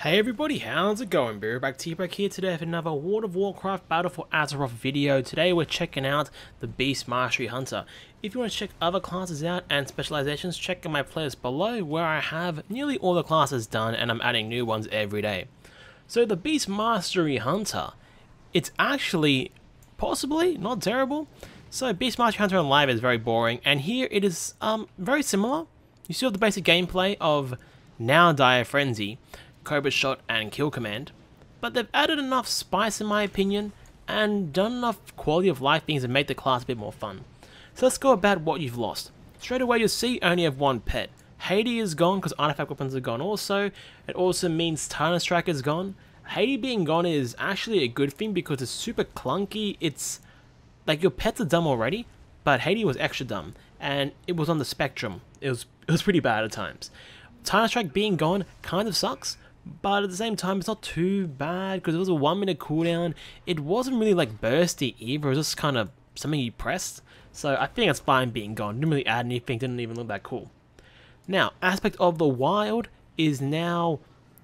Hey everybody, how's it going? Brbteabreak here today for another World of Warcraft Battle for Azeroth video. Today we're checking out the Beast Mastery Hunter. If you want to check other classes out and specializations, check out my playlist below where I have nearly all the classes done and I'm adding new ones every day. So the Beast Mastery Hunter, it's actually possibly not terrible. So Beast Mastery Hunter on live is very boring, and here it is very similar. You still have the basic gameplay of now Dire Frenzy, Cobra Shot and Kill Command, but they've added enough spice in my opinion and done enough quality of life things to make the class a bit more fun. So let's go about what you've lost. Straight away you'll see I only have one pet. Hati is gone because artifact weapons are gone also. It also means Titan Strike is gone. Hati being gone is actually a good thing because it's super clunky. It's like your pets are dumb already, but Hati was extra dumb and it was on the spectrum. It was pretty bad at times. Titan Strike being gone kind of sucks, but at the same time it's not too bad because it was a 1 minute cooldown. It wasn't really like bursty either, it was just kind of something you pressed. So I think it's fine being gone. Didn't really add anything, didn't even look that cool. Now, aspect of the wild is now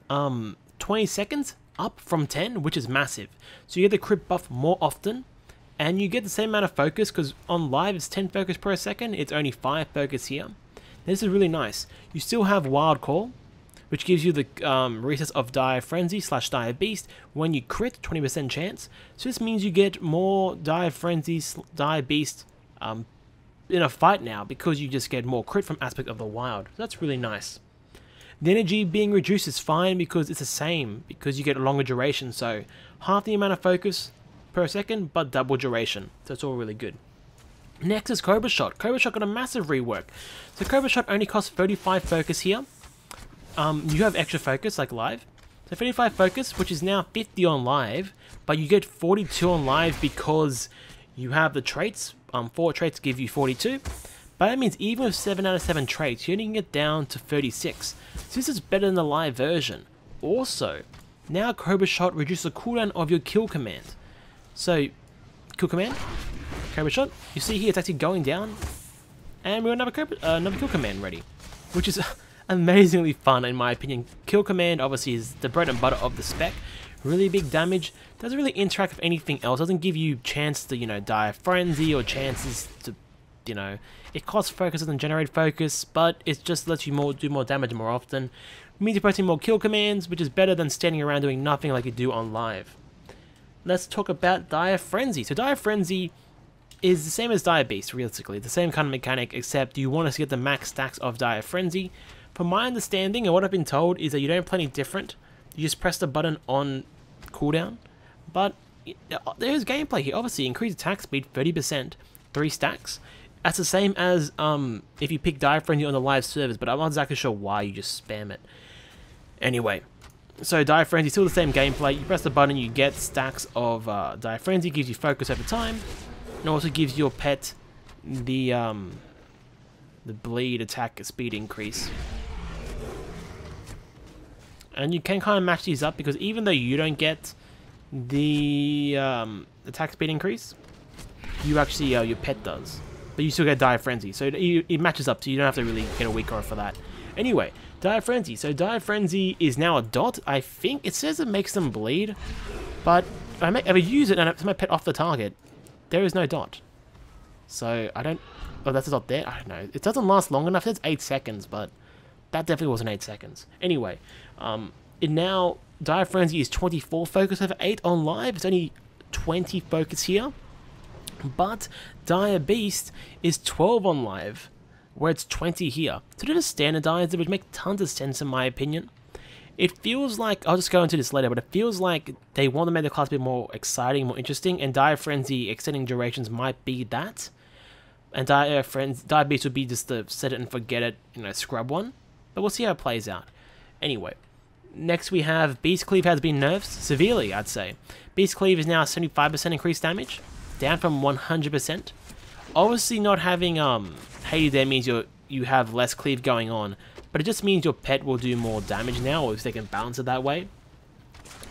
20 seconds up from 10, which is massive. So you get the crit buff more often, and you get the same amount of focus because on live it's 10 focus per second, it's only 5 focus here. This is really nice. You still have Wild Call, which gives you the recess of Dire Frenzy / Dire Beast. When you crit, 20% chance. So this means you get more Dire Frenzy / Dire Beast in a fight now because you just get more crit from aspect of the wild. So that's really nice. The energy being reduced is fine because it's the same, because you get a longer duration. So half the amount of focus per second, but double duration. So it's all really good. Next is Cobra Shot. Cobra Shot got a massive rework. So Cobra Shot only costs 35 focus here. You have extra focus like live. So 35 focus, which is now 50 on live, but you get 42 on live because you have the traits. 4 traits give you 42. But that means even with 7 out of 7 traits, you only can get down to 36. So this is better than the live version. Also, now Cobra Shot reduces the cooldown of your kill command. So, kill command, Cobra Shot, you see here it's actually going down, and we have another kill command ready, which is amazingly fun in my opinion. Kill command obviously is the bread and butter of the spec. Really big damage, doesn't really interact with anything else, doesn't give you chance to, Dire Frenzy or chances to, it costs focus, doesn't generate focus, but it just lets you do more damage more often. It means you're pressing more kill commands, which is better than standing around doing nothing like you do on live. Let's talk about Dire Frenzy. So Dire Frenzy is the same as Dire Beast, realistically. The same kind of mechanic, except you want to get the max stacks of Dire Frenzy. From my understanding, and what I've been told, is that you don't play any different. You just press the button on cooldown. But there's gameplay here. Obviously, increased attack speed 30%, 3 stacks. That's the same as if you pick Dire Frenzy on the live servers, but I'm not exactly sure why you just spam it. Anyway, so Dire Frenzy, still the same gameplay. You press the button, you get stacks of Dire Frenzy, gives you focus over time. And also gives your pet the bleed attack speed increase. And you can kind of match these up because even though you don't get the attack speed increase, you actually your pet does, but you still get Dire Frenzy, so it matches up, so you don't have to really get a weak aura for that. Anyway, Dire Frenzy. So Dire Frenzy is now a dot. I think it says it makes them bleed, but if I use it and it's my pet off the target, there is no dot. So I don't... Oh, that's a dot there? I don't know. It doesn't last long enough. It's 8 seconds, but that definitely wasn't 8 seconds. Anyway, it now... Dire Frenzy is 24 focus over 8 on live. It's only 20 focus here. But Dire Beast is 12 on live, where it's 20 here. So to just standardize it would make tons of sense in my opinion. It feels like, I'll just go into this later, but it feels like they want to make the class a bit more exciting, more interesting, and Dire Frenzy extending durations might be that. And Dire Beast would be just the set it and forget it, scrub one. But we'll see how it plays out. Anyway, next we have Beast Cleave has been nerfed, severely I'd say. Beast Cleave is now 75% increased damage, down from 100%. Obviously not having Hati there means you have less cleave going on, but it just means your pet will do more damage now, or if they can balance it that way.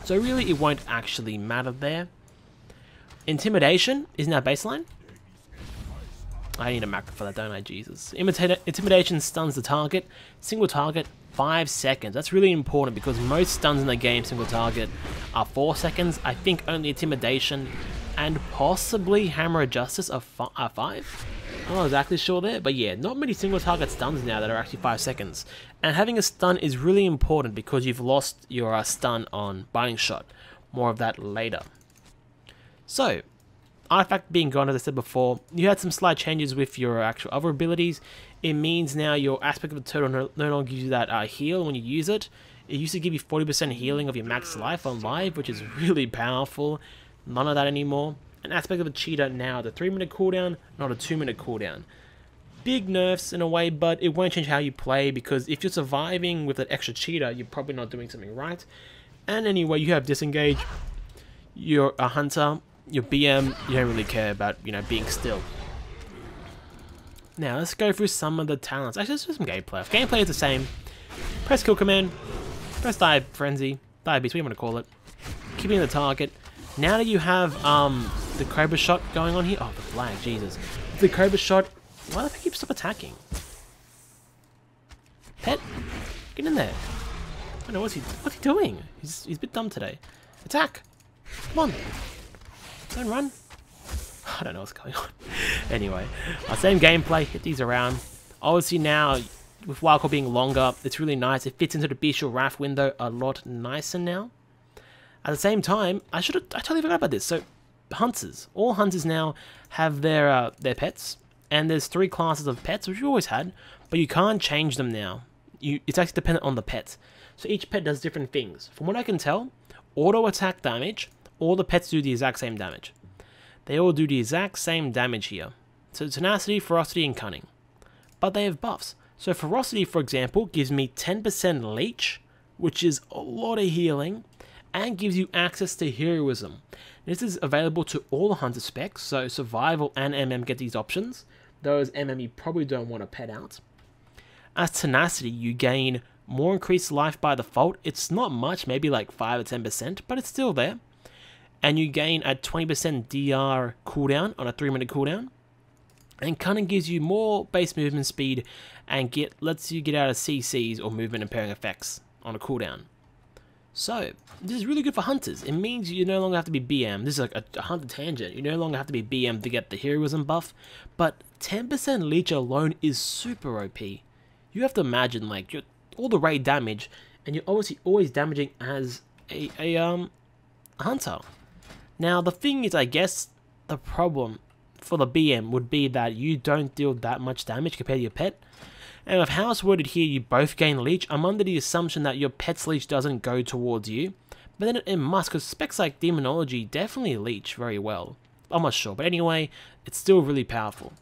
So really it won't actually matter there. Intimidation is now baseline. I need a macro for that, don't I? Jesus. Intimidation stuns the target. Single target 5 seconds. That's really important because most stuns in the game, single target, are 4 seconds. I think only Intimidation and possibly Hammer of Justice are 5. I'm not exactly sure there, but yeah, not many single target stuns now that are actually 5 seconds. And having a stun is really important because you've lost your stun on Binding Shot. More of that later. So, Artifact being gone, as I said before, you had some slight changes with your actual other abilities. It means now your Aspect of the Turtle no longer gives you that heal when you use it. It used to give you 40% healing of your max life on live, which is really powerful. None of that anymore. An Aspect of the Cheetah now, the 3-minute cooldown, not a 2-minute cooldown. Big nerfs in a way, but it won't change how you play, because if you're surviving with an extra Cheetah, you're probably not doing something right. And anyway, you have Disengage, you're a Hunter, your BM, you don't really care about, you know, being still. Now, let's go through some of the talents. Actually, let's do some gameplay. If gameplay is the same, press Kill Command, press Dive Frenzy, Dive Beast, what do you want to call it. Keeping the target. Now that you have the Cobra Shot going on here, oh, the flag, Jesus. The Cobra Shot, why the heck you stop attacking? Pet, get in there. I don't know, what's he doing? He's a bit dumb today. Attack! Come on! Don't run! I don't know what's going on. Anyway, same gameplay, hit these around. Obviously now, with Wildcard being longer, it's really nice. It fits into the Bestial Wrath window a lot nicer now. At the same time, I totally forgot about this. So, hunters. All hunters now have their pets. And there's 3 classes of pets, which you always had. But you can't change them now. It's actually dependent on the pet. So each pet does different things. From what I can tell, auto attack damage, all the pets do the exact same damage. They all do the exact same damage here. So Tenacity, Ferocity, and Cunning. But they have buffs. So Ferocity, for example, gives me 10% Leech, which is a lot of healing, and gives you access to Heroism. This is available to all the Hunter specs, so Survival and MM get these options. Those MM you probably don't want to pet out. As Tenacity, you gain more increased life by default. It's not much, maybe like 5 or 10%, but it's still there. And you gain a 20% DR cooldown on a 3-minute cooldown. And Cunning gives you more base movement speed and lets you get out of CCs or movement impairing effects on a cooldown. So, this is really good for hunters. It means you no longer have to be BM. This is like a hunter tangent. You no longer have to be BM to get the heroism buff. But 10% leech alone is super OP. You have to imagine, like, all the raid damage, and you're obviously always damaging as a hunter. Now, the thing is, I guess, the problem for the BM would be that you don't deal that much damage compared to your pet. And with how it's worded here, you both gain leech. I'm under the assumption that your pet's leech doesn't go towards you. But then it must, because specs like Demonology definitely leech very well. I'm not sure, but anyway, it's still really powerful.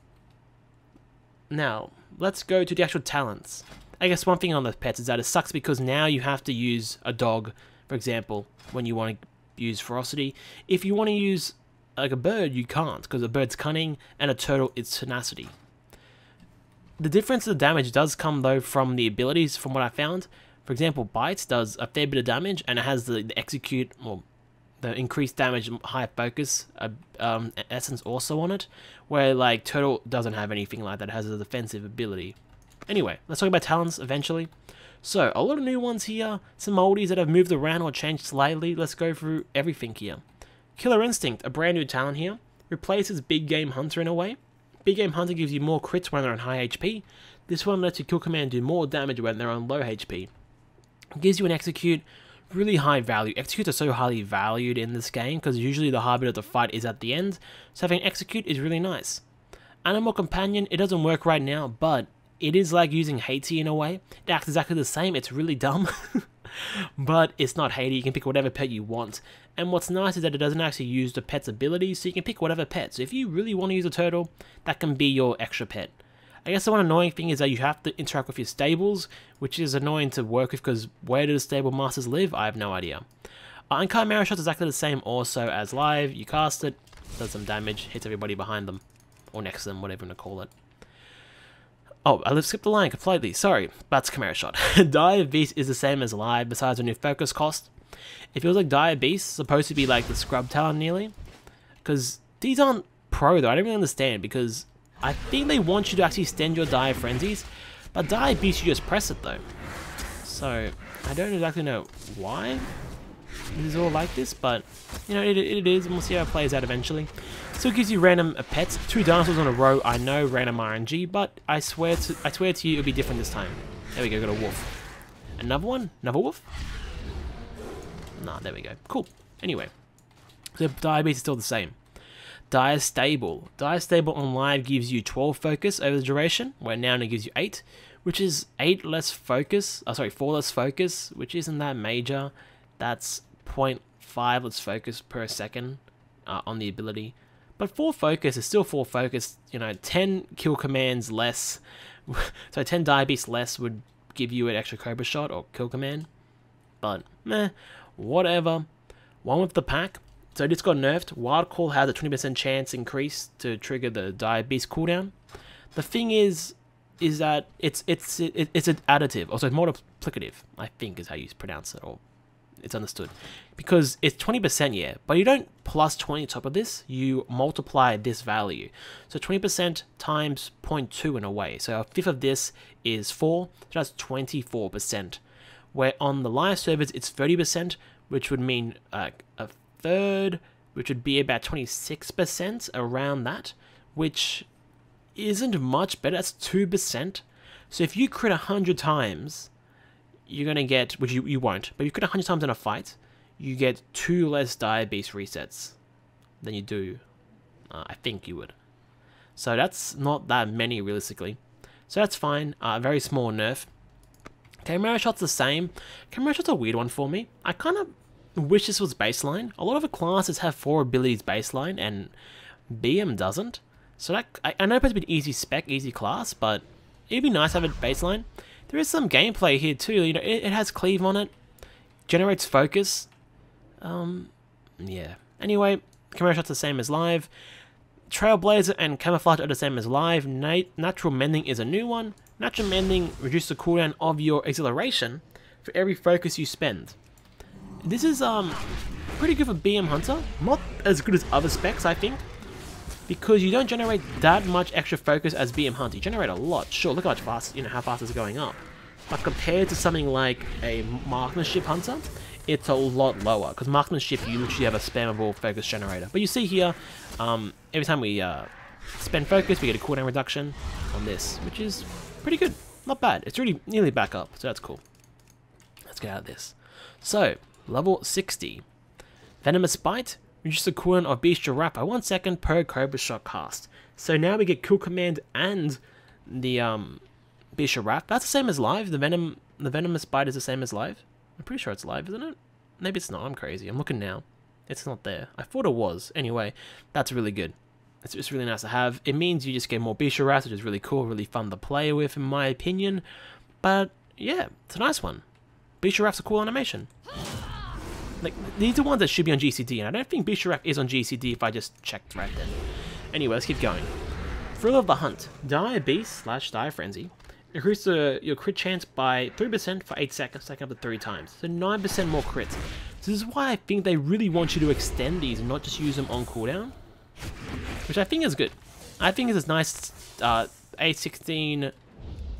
Now, let's go to the actual talents. I guess one thing on the pets is that it sucks because now you have to use a dog, for example, when you want to use Ferocity. If you want to use like a bird, you can't, because a bird's Cunning and a turtle is Tenacity. The difference of the damage does come though from the abilities, from what I found. For example, Bites does a fair bit of damage, and it has the Execute, or the increased damage, high focus essence also on it, where like Turtle doesn't have anything like that. It has a defensive ability. Anyway, let's talk about talents eventually. So, a lot of new ones here, some oldies that have moved around or changed slightly. Let's go through everything here. Killer Instinct, a brand new talent here, replaces Big Game Hunter in a way. Big Game Hunter gives you more crits when they're on high HP. This one lets your Kill Command do more damage when they're on low HP. It gives you an Execute, really high value. Executes are so highly valued in this game because usually the hard bit of the fight is at the end, so having Execute is really nice. Animal Companion, it doesn't work right now, but it is like using Hati in a way. It acts exactly the same, it's really dumb. But it's not Hati, you can pick whatever pet you want. And what's nice is that it doesn't actually use the pet's abilities, so you can pick whatever pet. So if you really want to use a turtle, that can be your extra pet. I guess the one annoying thing is that you have to interact with your stables, which is annoying to work with because where do the stable masters live? I have no idea. And Chimera Shot's exactly the same also as live. You cast it, does some damage, hits everybody behind them, or next to them, whatever you want to call it. Oh, I skipped the line completely, sorry, that's Chimera Shot. Dire Beast is the same as live, besides a new focus cost. It feels like Dire Beast is supposed to be like the Scrub Talent nearly, because these aren't pro though, I don't really understand, because I think they want you to actually extend your Dire Frenzies, but Dire Beast you just press it though. So I don't exactly know why this is all like this, but you know, it is, and we'll see how it plays out eventually. Still gives you random pets, 2 dinosaurs in a row. I know, random RNG, but I swear to you, it'll be different this time. There we go, got a wolf. Another one, another wolf. Nah, there we go. Cool. Anyway, the diabetes is still the same. Diastable. Diastable on live gives you 12 focus over the duration, where now it gives you 8, which is 8 less focus. Oh, sorry, 4 less focus, which isn't that major. That's 0.5 less focus per second on the ability. But 4 focus is still 4 focus. You know, 10 kill commands less. So 10 diabetes less would give you an extra Cobra shot or kill command. But, meh, whatever. One with the pack. So this got nerfed. Wild Call has a 20% chance increase to trigger the diabetes cooldown. The thing is that it's an additive, also multiplicative, I think is how you pronounce it, or it's understood. Because it's 20%, yeah, but you don't plus 20 on top of this, you multiply this value. So 20% times 0.2 in a way. So a fifth of this is 4, so that's 24%. Where on the live servers, it's 30%, which would mean a third, which would be about 26% around that, which isn't much better. That's 2%. So if you crit 100 times, you're going to get, which you won't, but if you crit 100 times in a fight, you get 2 less diabetes resets than you do, I think you would. So that's not that many realistically. So that's fine. Very small nerf. Camera shot's the same. Camera shot's a weird one for me. I kind of wish this was baseline. A lot of the classes have 4 abilities baseline, and BM doesn't. So that, I know it's supposed to be an easy spec, easy class, but it'd be nice to have it baseline. There is some gameplay here too. You know, it has cleave on it, generates focus. Yeah. Anyway, camera shot's the same as live. Trailblazer and camouflage are the same as live. Natural mending is a new one. Natural mending reduces the cooldown of your acceleration for every focus you spend. This is pretty good for BM Hunter. Not as good as other specs, I think, because you don't generate that much extra focus as BM Hunter. You generate a lot. Sure, look how fast, how fast it's going up. But compared to something like a marksmanship hunter, it's a lot lower, because marksmanship you literally have a spammable focus generator. But you see here, every time we spend focus, we get a cooldown reduction on this, which is pretty good. Not bad. It's really nearly back up, so that's cool. Let's get out of this. So, level 60. Venomous Bite. Reduce the cooldown of r.i.p by 1 second per Cobra shot cast. So now we get kill command and the r.i.p. That's the same as live. The Venomous Bite is the same as live. I'm pretty sure it's live, isn't it? Maybe it's not. I'm crazy. I'm looking now. It's not there. I thought it was. Anyway, that's really good. It's just really nice to have. It means you just get more r.i.p, which is really cool, really fun to play with, in my opinion. But yeah, it's a nice one. R.i.p's a cool animation. Like, these are ones that should be on GCD, and I don't think r.i.p is on GCD if I just checked right then. Anyway, let's keep going. Thrill of the Hunt. Die Beast / Die Frenzy. Increase your crit chance by 3% for 8 seconds, stacking up to 3 times. So 9% more crits. So this is why I think they really want you to extend these and not just use them on cooldown, which I think is good. I think it's nice. 8, 16,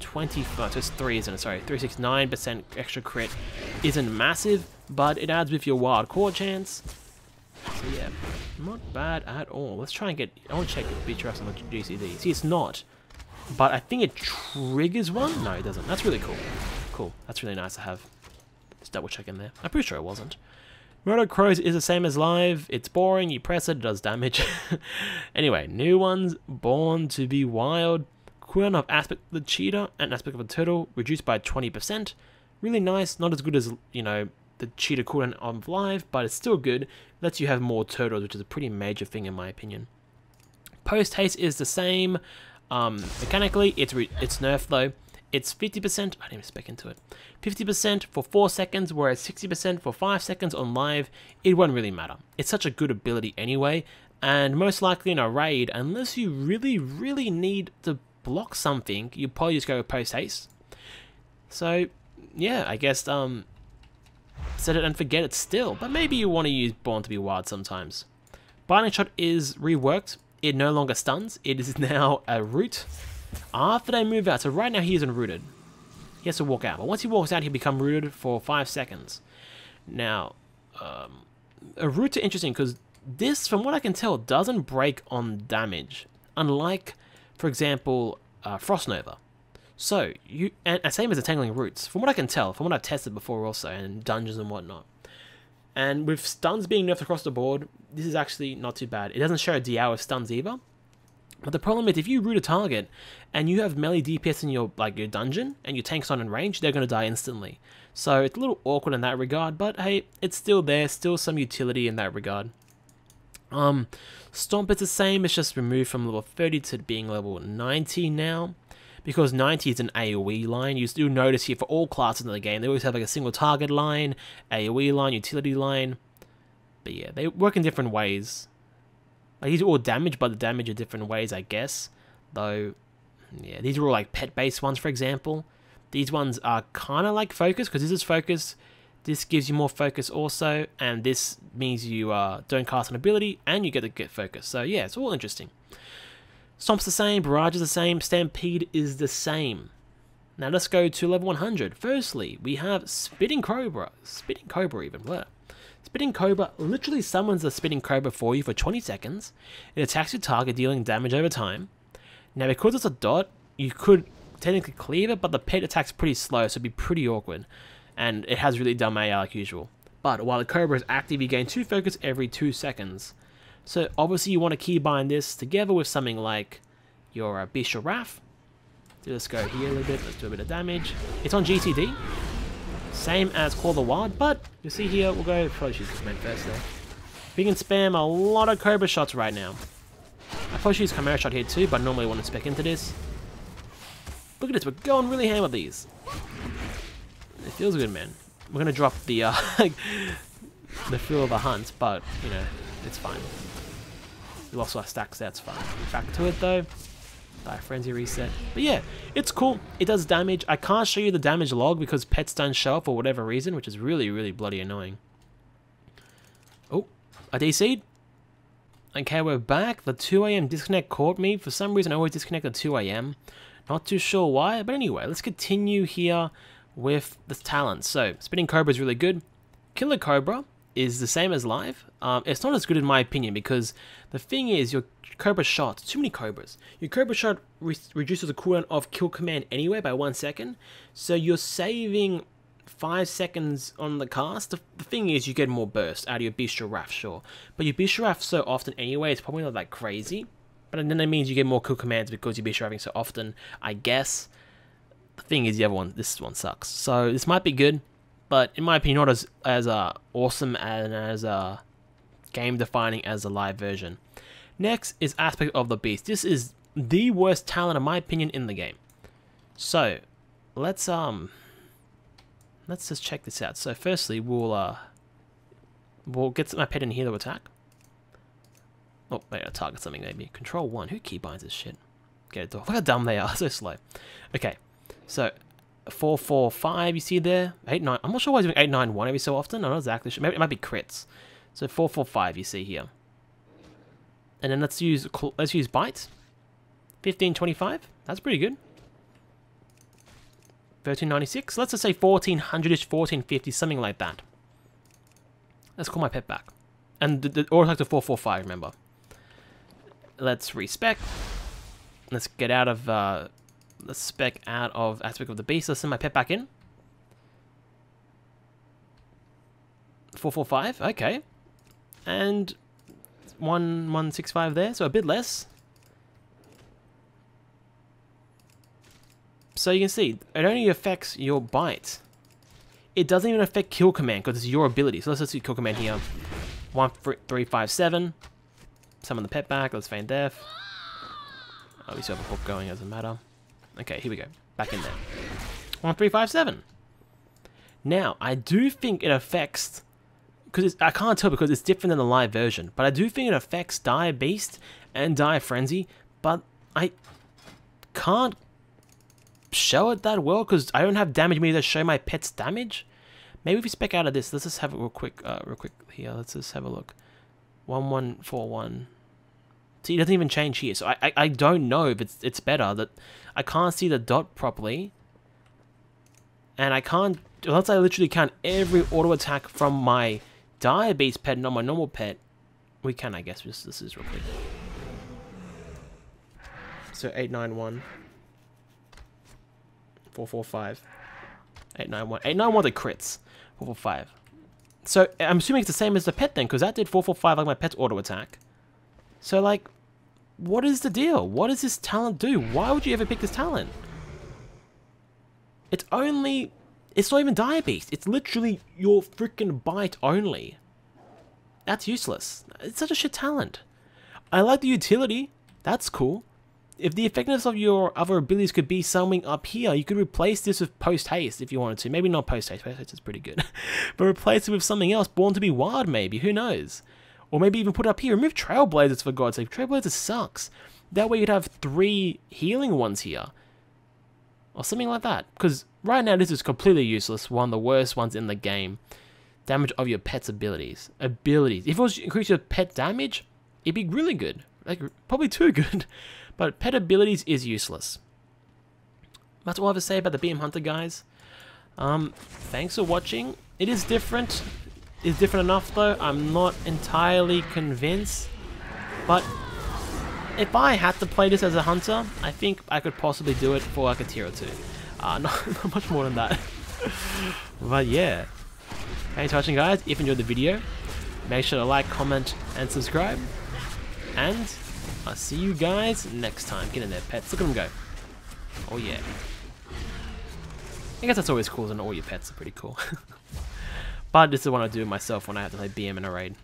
20, so it's 3, isn't it? Sorry, 3, 6, 9% extra crit isn't massive, but it adds with your wild core chance. So yeah, not bad at all. Let's try and get, I want to check if BTRF's on the GCD. See, it's not, but I think it triggers one. No, it doesn't. That's really cool. Cool, that's really nice to have. Just double check in there. I'm pretty sure it wasn't. Murder Crows is the same as live. It's boring, you press it, it does damage. Anyway, new ones. Born to be Wild. Cooldown of Aspect of the Cheetah and Aspect of the Turtle reduced by 20%. Really nice, not as good as, the Cheetah cooldown of live, but it's still good. Lets you have more turtles, which is a pretty major thing in my opinion. Post Haste is the same. Mechanically, it's nerfed though. It's 50%, I didn't even spec into it. 50% for 4 seconds, whereas 60% for 5 seconds on live. It won't really matter. It's such a good ability anyway, and most likely in a raid, unless you really, really need to block something, you probably just go with Post Haste. So, yeah, I guess, set it and forget it still, but maybe you want to use Born to be Wild sometimes. Binding Shot is reworked. It no longer stuns. It is now a root. After they move out, so right now he isn't rooted. he has to walk out. But once he walks out, he'll become rooted for 5 seconds. Now, roots are interesting because this, from what I can tell, doesn't break on damage. Unlike, for example, Frost Nova. So, and same as the Tangling Roots. From what I can tell, from what I've tested before also, and dungeons and whatnot. And with stuns being nerfed across the board, this is actually not too bad. It doesn't show a DL with stuns either. But the problem is, if you root a target, and you have melee DPS in your dungeon, and your tank's not in range, they're going to die instantly. So it's a little awkward in that regard, but hey, it's still there, still some utility in that regard. Stomp is the same, it's just removed from level 30 to being level 90 now. Because 90 is an AoE line. You still notice here for all classes in the game, they always have like a single target line, AoE line, utility line. But yeah, they work in different ways. Like these are all damage, but the damage are different ways, I guess. Though, yeah, these are all like pet-based ones, for example. These ones are kind of like focus, because this is focus. This gives you more focus also, and this means you don't cast an ability, and you get to get focus. So yeah, it's all interesting. Stomp's the same, Barrage is the same, Stampede is the same. Now let's go to level 100. Firstly, we have Spitting Cobra. Spitting Cobra even, what? Spitting Cobra literally summons the Spitting Cobra for you for 20 seconds. It attacks your target, dealing damage over time. Now because it's a dot, you could technically cleave it, but the pet attacks pretty slow, so it'd be pretty awkward. And it has really dumb AI like usual. But while the Cobra is active, you gain 2 focus every 2 seconds. So obviously you want to keybind this together with something like your Bishop Wrath. So let's go here a little bit, let's do a bit of damage. It's on GTD, same as Call the Wild, but you see here, we'll go, probably choose this man first there. We can spam a lot of Cobra shots right now. I probably use Chimera shot here too, but normally I want to spec into this. Look at this, we're going really ham with these. It feels good, man. We're going to drop the the thrill of a hunt, but, you know, it's fine. We lost our stacks, that's fine. Back to it though. Die Frenzy reset. But yeah, it's cool. It does damage. I can't show you the damage log because pets don't show up for whatever reason, which is really, really bloody annoying. Oh, I DC'd. Okay, we're back. The 2 AM disconnect caught me. For some reason, I always disconnect at 2 AM. Not too sure why, but anyway, let's continue here with the talents. So, Spitting Cobra is really good. Killer Cobra is the same as live. It's not as good in my opinion because the thing is your Cobra shot, too many Cobras. Your Cobra shot reduces the cooldown of kill command anyway by 1 second. So you're saving 5 seconds on the cast. The thing is you get more burst out of your Bistro Wrath, sure. But your Bistro Wrath so often anyway, it's probably not that crazy. But then that means you get more kill commands because you're Bistro Wrathing so often, I guess. The thing is the other one, this one sucks. So this might be good. But in my opinion, not as awesome and as game-defining as the live version. Next is Aspect of the Beast. This is the worst talent, in my opinion, in the game. So let's just check this out. So firstly, we'll get my pet in here to attack. Oh, wait, I'll target something maybe. Control 1. Who keybinds this shit? Get it. Look how dumb they are. So slow. Okay, so 4-4-5, you see there? 8-9. I'm not sure why he's doing 8-9-1 every so often. I'm not exactly sure. Maybe it might be crits. So 4-4-5, you see here. And then let's use Bite. 15-25. That's pretty good. 1396. Let's just say 1400-ish, 1450, something like that. Let's call my pet back. And the auto attack to 4-4-5, remember. Let's respec. Let's get out of let's spec out of Aspect of the Beast. Let's send my pet back in. 4-4-5, okay. And 1-1-6-5 there, so a bit less. So you can see, it only affects your bite. It doesn't even affect kill command because it's your ability. So let's just do kill command here. 1-3-5-7. Summon the pet back. Let's feign death. Oh, we still have a book going, doesn't matter. Okay, here we go. Back in there. 1-3-5-7. Now, I do think it affects, because I can't tell because it's different than the live version, but I do think it affects Dire Beast and Dire Frenzy, but I can't show it that well because I don't have damage meter to show my pet's damage. Maybe if we spec out of this, let's just have it real quick here. Let's just have a look. 1-1-4-1. See, it doesn't even change here, so I don't know if it's better. That I can't see the dot properly. And I can't, unless I literally count every auto attack from my dire beast pet, not my normal pet. We can, I guess, just this is real quick. So 891, 445, 891, 891 the crits, 445. So I'm assuming it's the same as the pet then, because that did 445 like my pet's auto attack. So like, what is the deal? What does this talent do? Why would you ever pick this talent? It's not even Dire Beast. It's literally your freaking bite only. That's useless. It's such a shit talent. I like the utility. That's cool. If the effectiveness of your other abilities could be something up here, you could replace this with Post Haste if you wanted to. Maybe not Post Haste. Post Haste is pretty good. But replace it with something else. Born to be Wild, maybe. Who knows? Or maybe even put it up here. Remove Trailblazers, for God's sake. Trailblazers sucks. That way you'd have 3 healing ones here. Or something like that. Because right now this is completely useless. One of the worst ones in the game. Damage of your pet's abilities. If it was to increase your pet damage, it'd be really good. Like, probably too good. But pet abilities is useless. That's all I have to say about the BM Hunter, guys. Thanks for watching. It is different. It's different enough, though. I'm not entirely convinced. But if I had to play this as a hunter, I think I could possibly do it for like a tier or 2. Not much more than that. But yeah. Thanks for watching, guys. If you enjoyed the video, make sure to like, comment, and subscribe. And I'll see you guys next time. Get in there, pets. Look at them go. Oh yeah. I guess that's always cool, and all your pets are pretty cool. But this is what I do myself when I have to play BM in a raid.